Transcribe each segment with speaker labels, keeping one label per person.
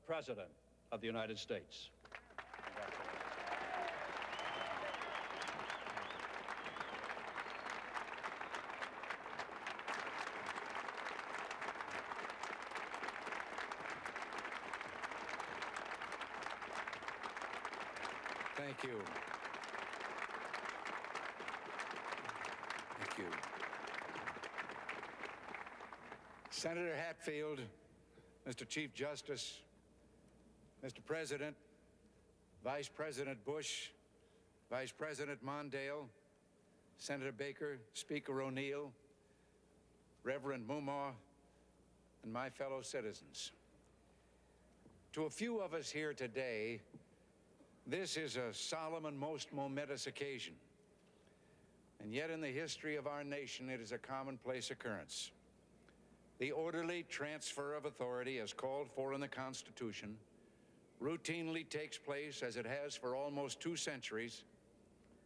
Speaker 1: President of the United States.
Speaker 2: Thank you. Thank you. Senator Hatfield, Mr. Chief Justice, Mr. President, Vice President Bush, Vice President Mondale, Senator Baker, Speaker O'Neill, Reverend Mumaw, and my fellow citizens. To a few of us here today, this is a solemn and most momentous occasion, and yet in the history of our nation, it is a commonplace occurrence. The orderly transfer of authority, as called for in the Constitution, routinely takes place, as it has for almost 2 centuries,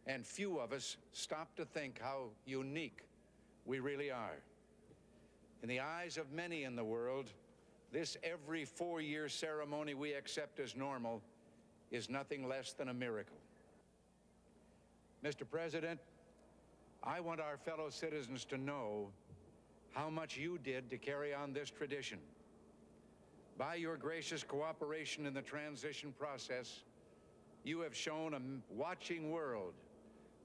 Speaker 2: and few of us stop to think how unique we really are. In the eyes of many in the world, this every 4-year ceremony we accept as normal is nothing less than a miracle. Mr. President, I want our fellow citizens to know how much you did to carry on this tradition. By your gracious cooperation in the transition process, you have shown a watching world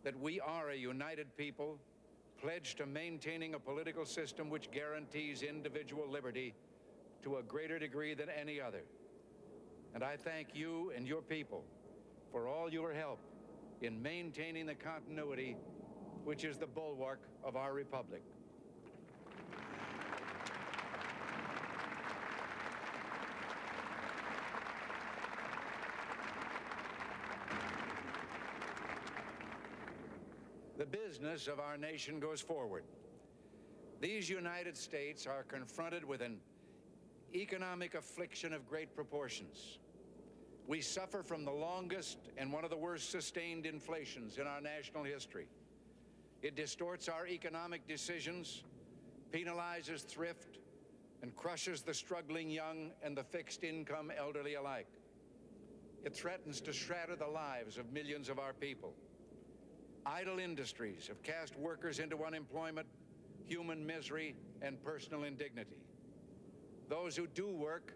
Speaker 2: that we are a united people, pledged to maintaining a political system which guarantees individual liberty to a greater degree than any other. And I thank you and your people for all your help in maintaining the continuity which is the bulwark of our republic. The business of our nation goes forward. These United States are confronted with an economic affliction of great proportions. We suffer from the longest and one of the worst sustained inflations in our national history. It distorts our economic decisions, penalizes thrift, and crushes the struggling young and the fixed-income elderly alike. It threatens to shatter the lives of millions of our people. Idle industries have cast workers into unemployment, human misery, and personal indignity. Those who do work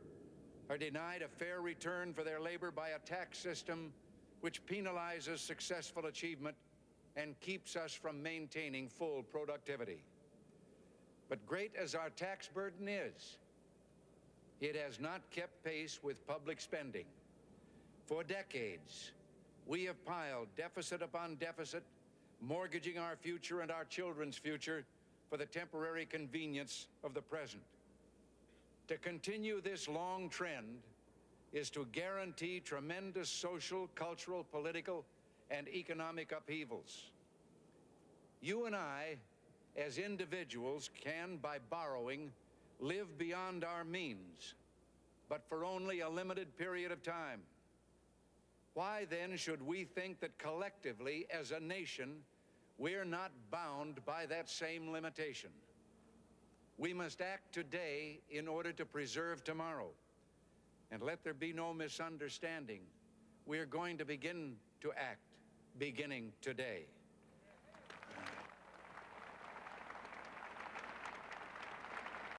Speaker 2: are denied a fair return for their labor by a tax system which penalizes successful achievement and keeps us from maintaining full productivity. But great as our tax burden is, it has not kept pace with public spending. For decades, we have piled deficit upon deficit, mortgaging our future and our children's future for the temporary convenience of the present. To continue this long trend is to guarantee tremendous social, cultural, political, and economic upheavals. You and I, as individuals, can, by borrowing, live beyond our means, but for only a limited period of time. Why then should we think that collectively, as a nation, we're not bound by that same limitation? We must act today in order to preserve tomorrow. And let there be no misunderstanding. We are going to begin to act beginning today.